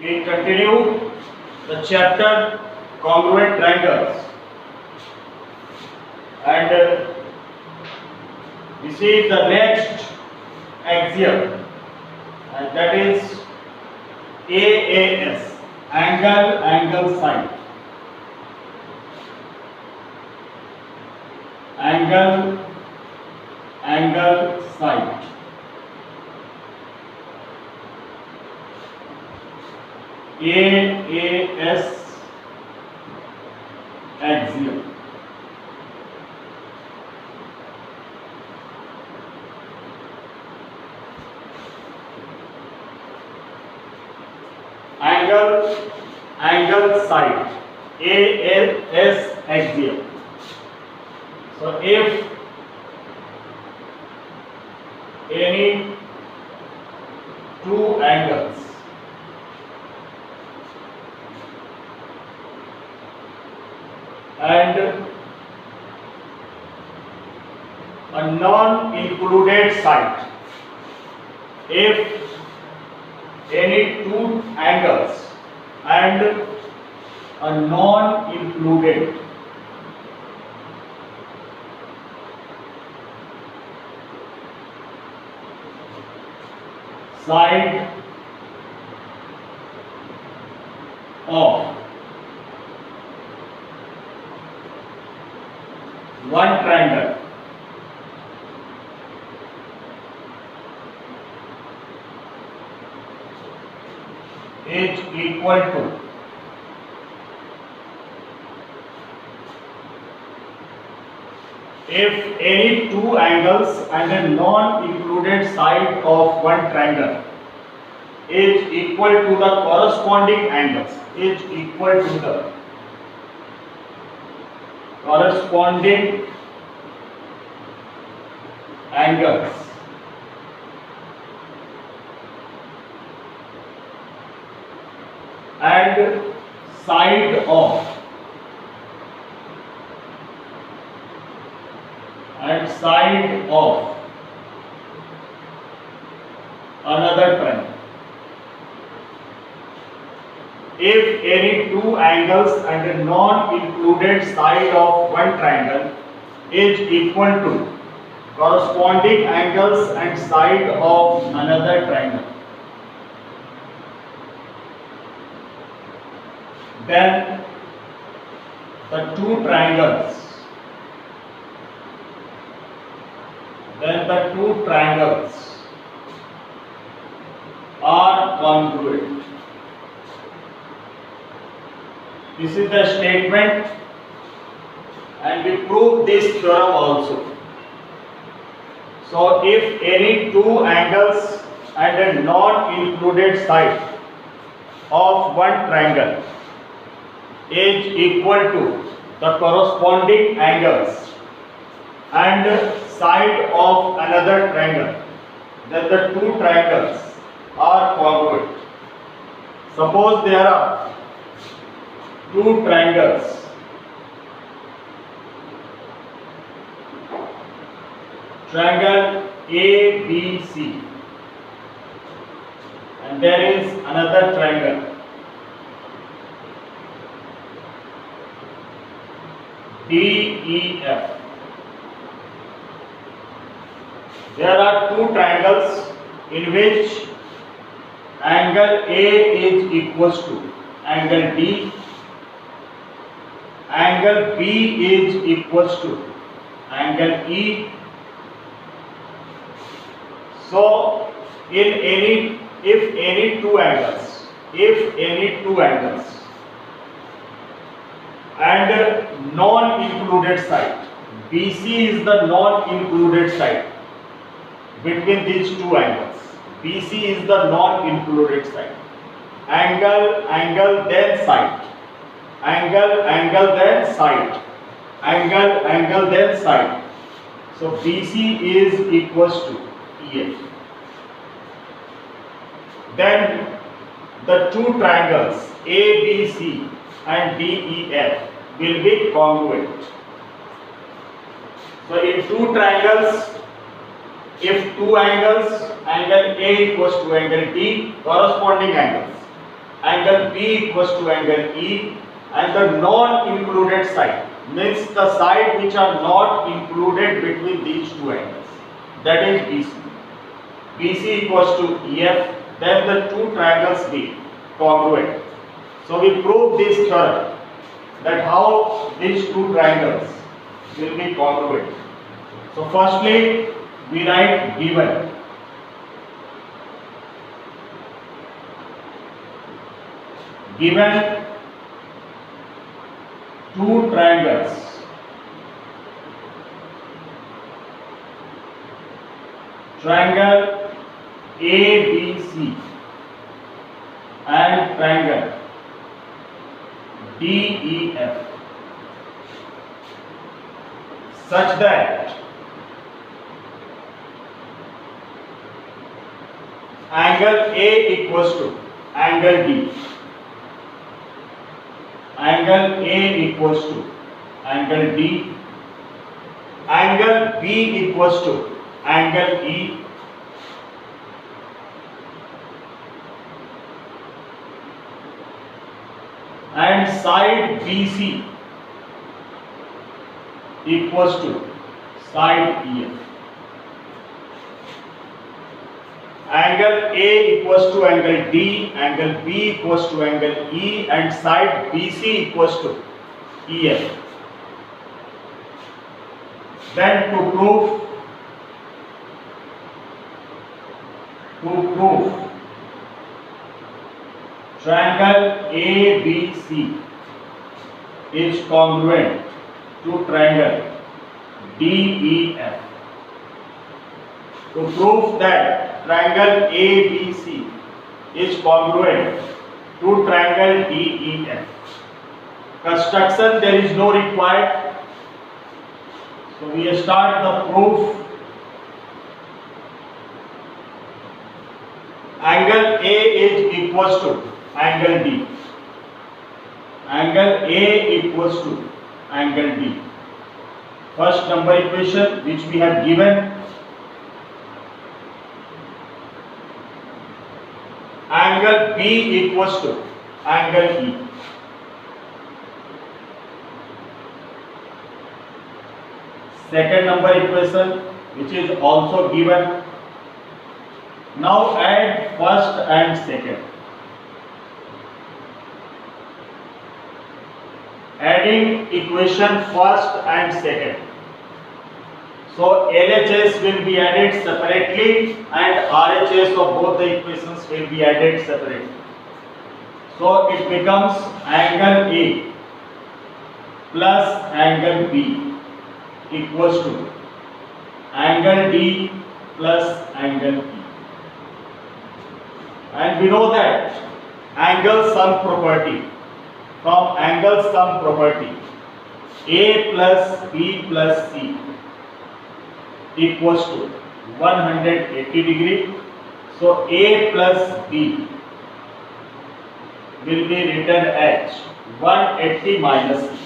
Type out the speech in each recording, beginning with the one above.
We continue the chapter congruent triangles, and we see the next axiom, and that is AAS, angle side. Angle side. AAS axiom. Angle side. AAS axiom. So if any two angles and a non-included side, if any two angles and a non-included side of one triangle is equal to if any two angles and a non-included side of one triangle is equal to the corresponding angles, is equal to the corresponding angles and side of another triangle. If any two angles and a non-included side of one triangle is equal to corresponding angles and side of another triangle, then the two triangles are congruent. This is the statement, and we prove this theorem also. So if any two angles and a non-included side of one triangle is equal to the corresponding angles and side of another triangle, then the two triangles are congruent. Suppose there are two triangles triangle ABC, and there is another triangle DEF. There are two triangles in which angle A is equals to angle D, angle B is equals to angle E. So if any two angles and non-included side, BC is the non-included side between these two angles. BC is the non-included side. Angle then side. Angle then side. Angle then side. So BC is equals to EF. Then the two triangles ABC and DEF will be congruent. So in two triangles, if two angles, angle A equals to angle D, corresponding angles, angle B equals to angle E, and the non-included side means the side which are not included between these two angles, that is BC. BC equals to EF, then the two triangles be congruent. So we prove this theorem that how these two triangles will be congruent. So firstly we write given. Given two triangles triangle ABC and triangle DEF such that angle A equals to angle D, angle A equals to angle D, angle B equals to angle E, and side BC equals to side EF. Angle A equals to angle D, angle B equals to angle E, and side BC equals to EF. Then to prove triangle ABC is congruent to triangle DEF. To prove that triangle ABC is congruent to triangle DEF, construction there is no required. So we start the proof. Angle A is equals to angle D. Angle A equals to angle D. First number equation which we have given. Angle B equals to angle E. Second number equation which is also given. Now add first and second. Adding equation first and second. So LHS will be added separately and RHS of both the equations will be added separately. So it becomes angle A plus angle B equals to angle D plus angle E. And we know that angle sum property, from angle sum property, A plus B plus C equals to 180 degree. So A plus B will be written as 180 minus C.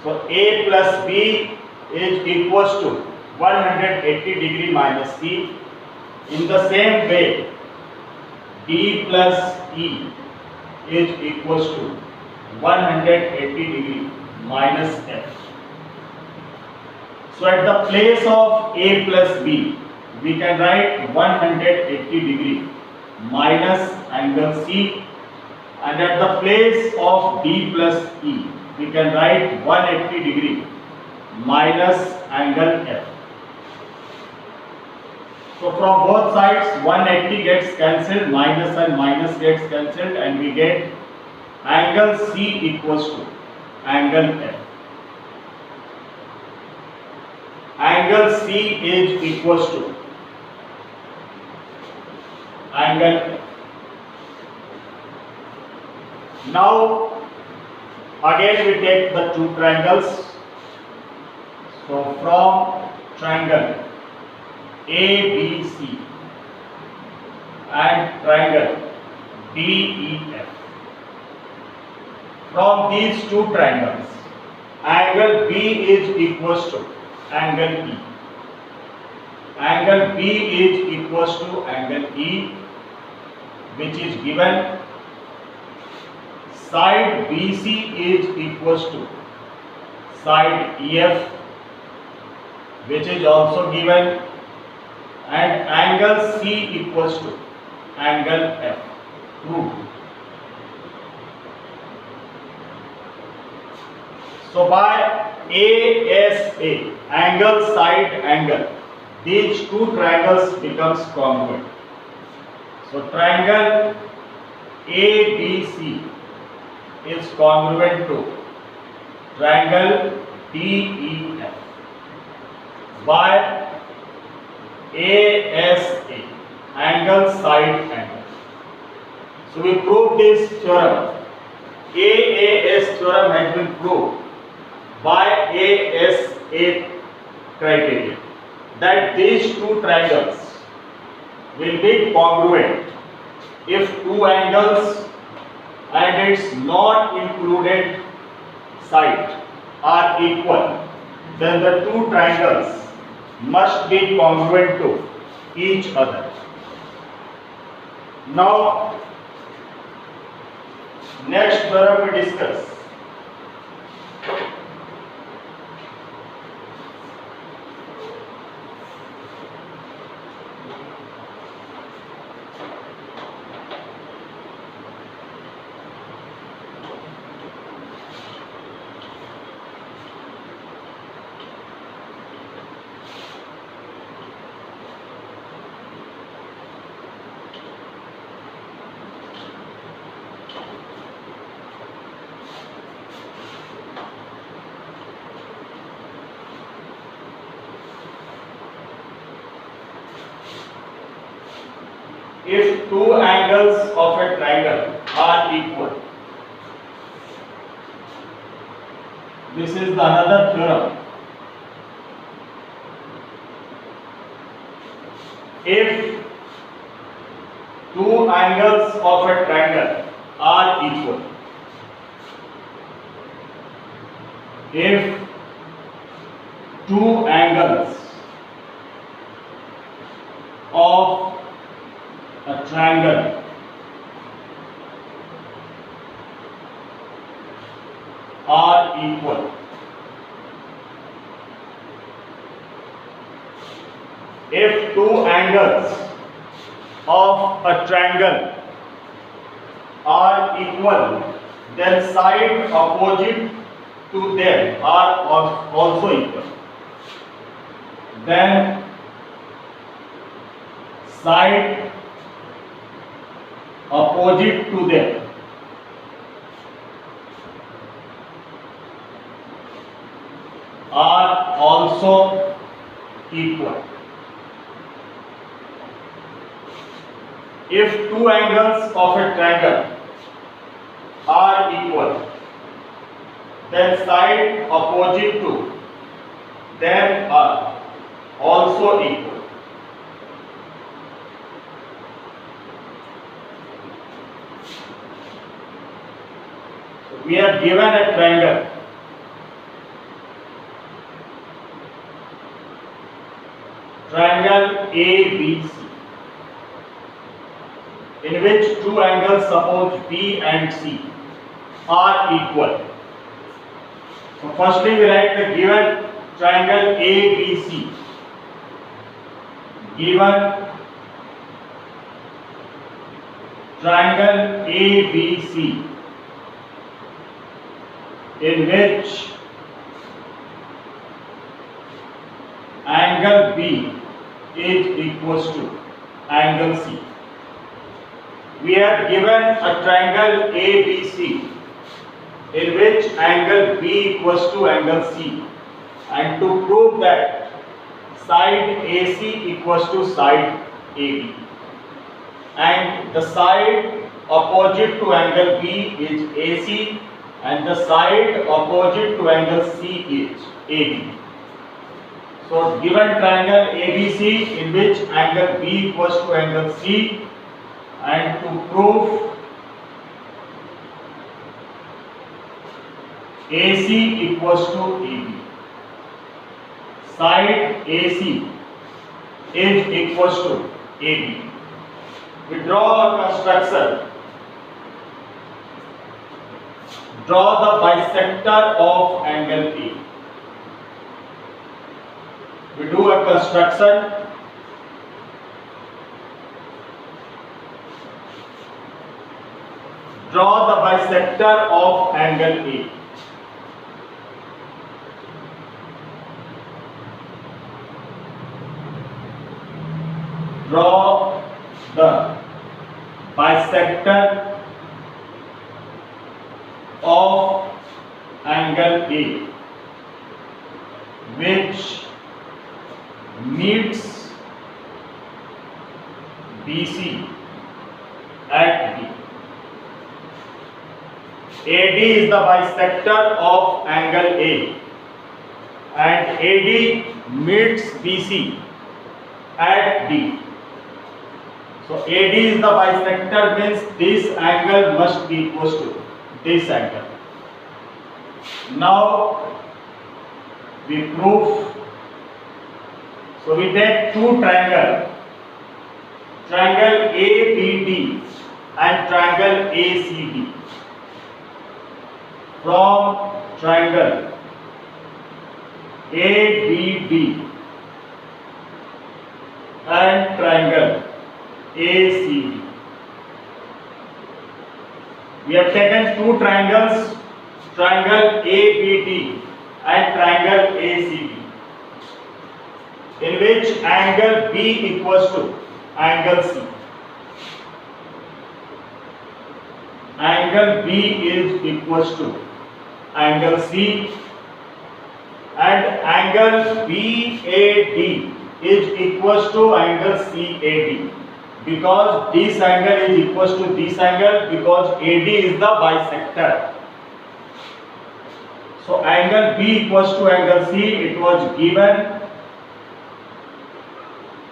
So A plus B is equals to 180 degree minus C. In the same way, D plus E is equals to 180 degree minus F. So at the place of A plus B, we can write 180 degree minus angle C, and at the place of D plus E, we can write 180 degree minus angle F. So from both sides 180 gets cancelled, minus and minus gets cancelled, and we get angle C equals to angle F. Angle C is equals to angle F. Now again we take the two triangles. So from triangle ABC and triangle DEF. From these two triangles, angle B is equals to angle E. Angle B is equals to angle E. which is given. Side BC is equals to side EF, which is also given, and angle C equals to angle F. True. So by ASA, angle side angle, these two triangles becomes congruent. So triangle ABC is congruent to triangle DEF by ASA, angle side angle. So we proved this theorem. AAS theorem has been proved by ASA criteria, that these two triangles will be congruent if two angles and its non-included side are equal, then the two triangles must be congruent to each other. Now, next theorem we discuss. If two angles of a triangle are equal, this is another theorem. If two angles of a triangle are equal, if two angles of a triangle are equal, if two angles of a triangle are equal, then side opposite to them are also equal. Then side opposite to them are also equal. If two angles of a triangle are equal, then side opposite to them are also equal. We are given a triangle. Triangle ABC, in which two angles, suppose B and C, are equal. So firstly we write the given triangle ABC. Given triangle ABC, in which angle B is equals to angle C. We are given a triangle ABC in which angle B equals to angle C, and to prove that side AC equals to side AB, and the side opposite to angle B is AC and the side opposite to angle C is AB. So given triangle ABC in which angle B equals to angle C, and to prove AC equals to AB, side AC is equals to AB. We draw a construction. Draw the bisector of angle A. We do a construction. Draw the bisector of angle A. Draw the bisector of angle A which meets BC at B. AD is the bisector of angle A and AD meets BC at D. So AD is the bisector, means this angle must be equal to this angle. Now we prove. So we take two triangles, triangle ABD and triangle ACD. From triangle ABD and triangle ACD. We have taken two triangles, triangle ABD and triangle ACD, in which angle B equals to angle C. Angle B is equals to angle C and angle BAD is equals to angle CAD, because this angle is equals to this angle, because AD is the bisector. So angle B equals to angle C, it was given,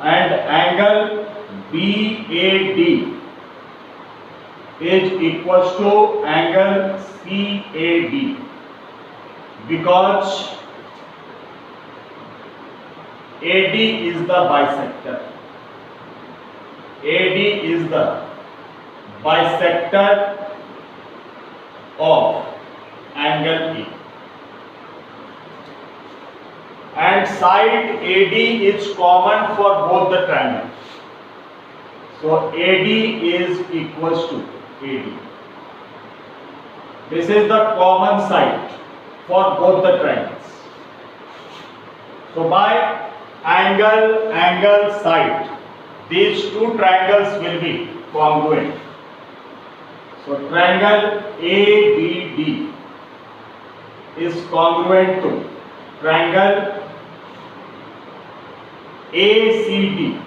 and angle BAD is equals to angle CAD, because AD is the bisector. AD is the bisector of angle E. And side AD is common for both the triangles. So AD is equals to AD. This is the common side for both the triangles. So by angle, side, these two triangles will be congruent. So triangle ABD is congruent to triangle ACD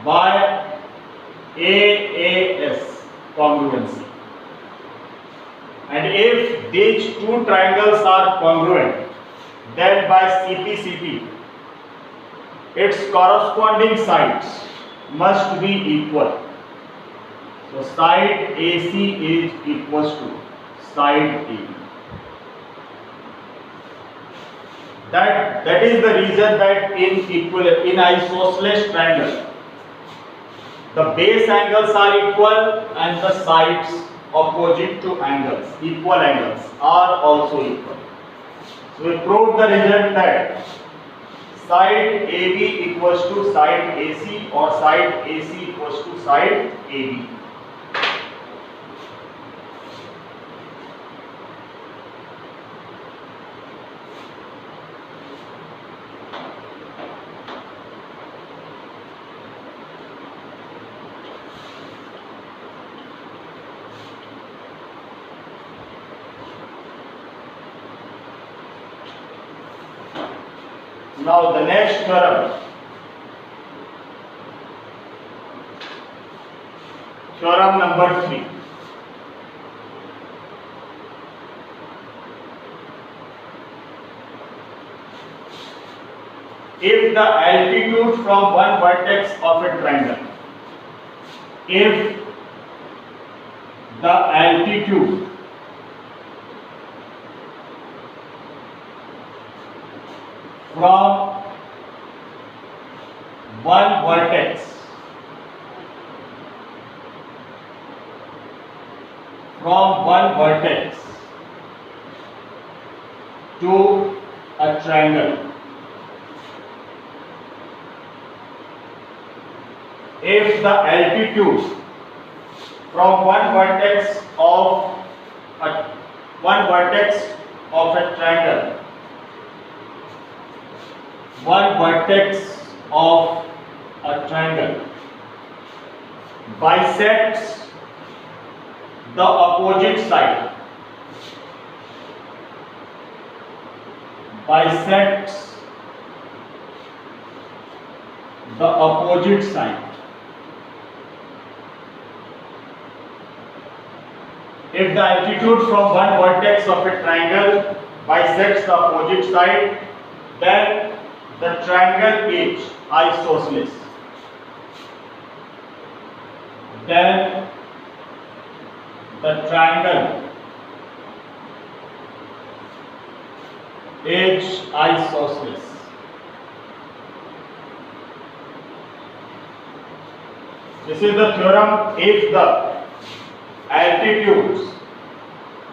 by AAS congruency. And if these two triangles are congruent, then by CP, its corresponding sides must be equal. So side AC is equals to side AB. That is the reason that in isosceles triangle, the base angles are equal and the sides opposite to angles, equal angles, are also equal. So we proved the result that side AB equals to side AC or side AC equals to side AB. Now the next theorem, theorem number 3. If the altitude from one vertex of a triangle, if the altitude from one vertex from one vertex to a triangle. If the altitude from one vertex of a triangle, bisects the opposite side, If the altitude from one vertex of a triangle bisects the opposite side, then the triangle is isosceles. This is the theorem. If the altitudes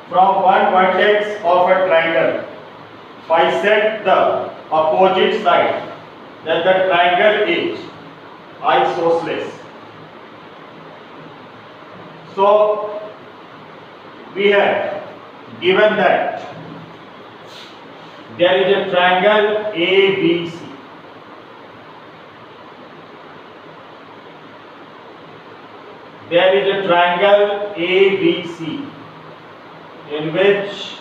from one vertex of a triangle bisect the opposite side, then the triangle is isosceles. So we have given that there is a triangle ABC. There is a triangle ABC in which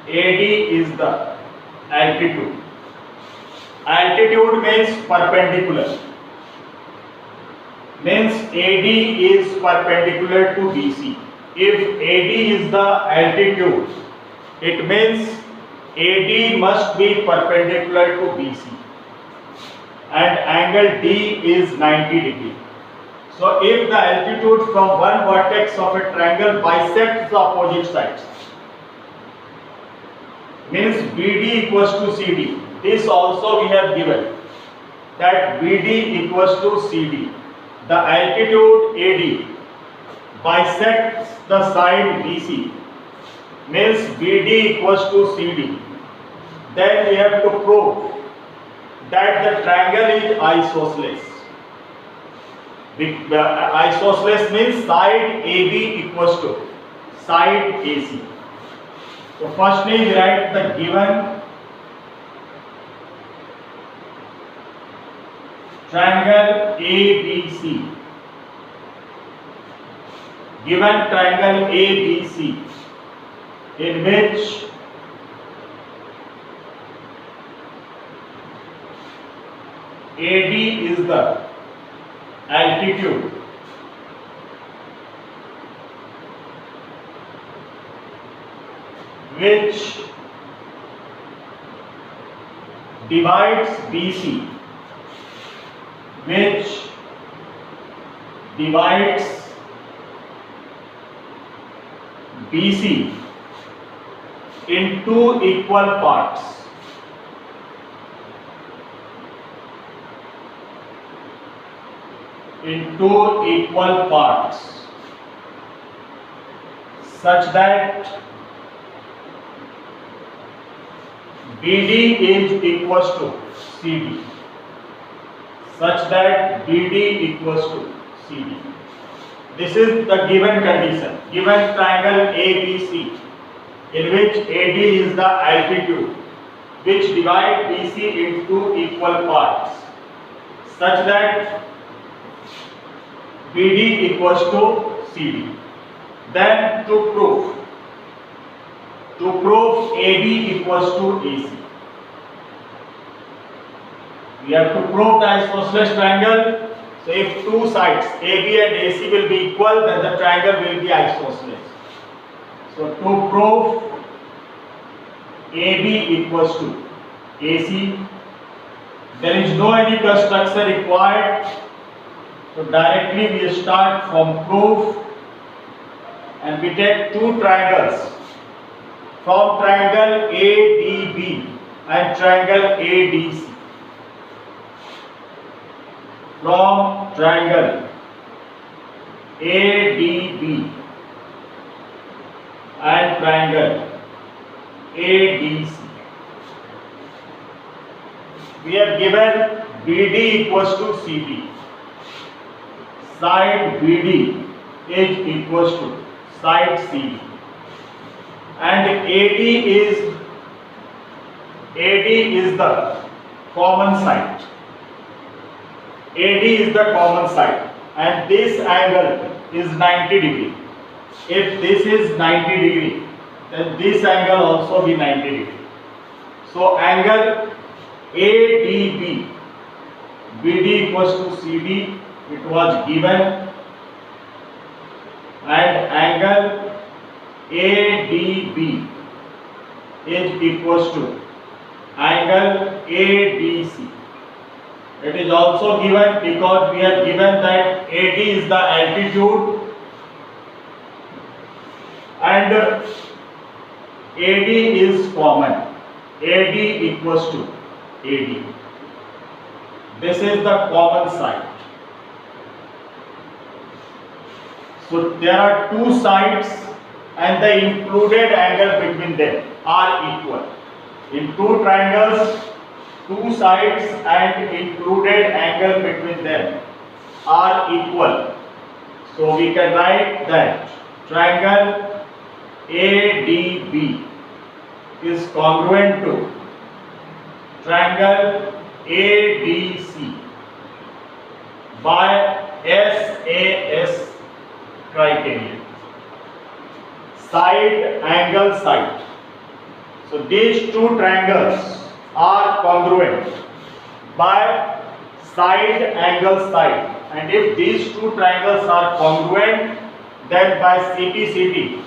AD is the altitude. Altitude means perpendicular. Means AD is perpendicular to BC. If AD is the altitude, it means AD must be perpendicular to BC. And angle D is 90 degrees. So if the altitude from one vertex of a triangle bisects the opposite sides, means BD equals to CD. This also we have given, that BD equals to CD. The altitude AD bisects the side BC, means BD equals to CD. Then we have to prove that the triangle is isosceles. Isosceles means side AB equals to side AC. So firstly we write the given triangle ABC. Given triangle ABC in which AD is the altitude, which divides BC, in two equal parts. Such that BD is equals to CD. This is the given condition. Given triangle ABC in which AD is the altitude, which divide BC into equal parts, such that BD equals to CD. Then to prove AB equals to AC, we have to prove the isosceles triangle. So if two sides AB and AC will be equal, then the triangle will be isosceles. So to prove AB equals to AC, there is no any construction required. So directly we start from proof, and we take two triangles from triangle ADB and triangle ADC. From triangle ADB and triangle ADC. We have given BD equals to CD. Side BD is equals to side CD. And AD is the common side. AD is the common side, and this angle is 90 degree. If this is 90 degree, then this angle also be 90 degree. So angle ADB, BD equals to CD, it was given, and angle ADB is equals to angle ADC. It is also given because we have given that AD is the altitude and AD is common. AD equals to AD. This is the common side. So there are two sides and the included angle between them are equal. In two triangles, two sides and included angle between them are equal. So we can write that triangle ADB is congruent to triangle ADC by SAS criterion. Side angle side. So these two triangles are congruent by side angle side, and if these two triangles are congruent, then by CPCD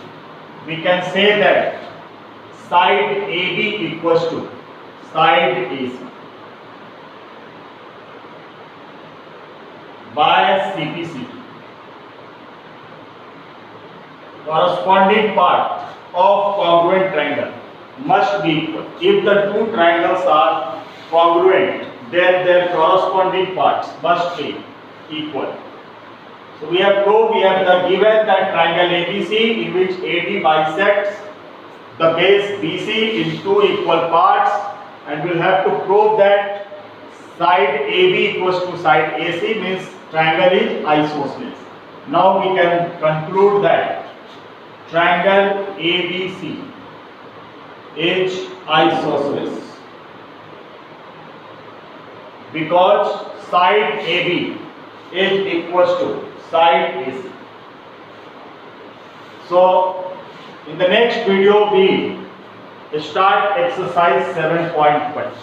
we can say that side AB equals to side AC by CPCD. Corresponding part of congruent triangle must be equal. If the two triangles are congruent, then their corresponding parts must be equal. So we have proved, we have given that triangle ABC in which AD bisects the base BC in two equal parts, and we will have to prove that side AB equals to side AC, means triangle is isosceles. Now we can conclude that triangle ABC is isosceles because side AB is equals to side AC. So in the next video we start exercise 7.1.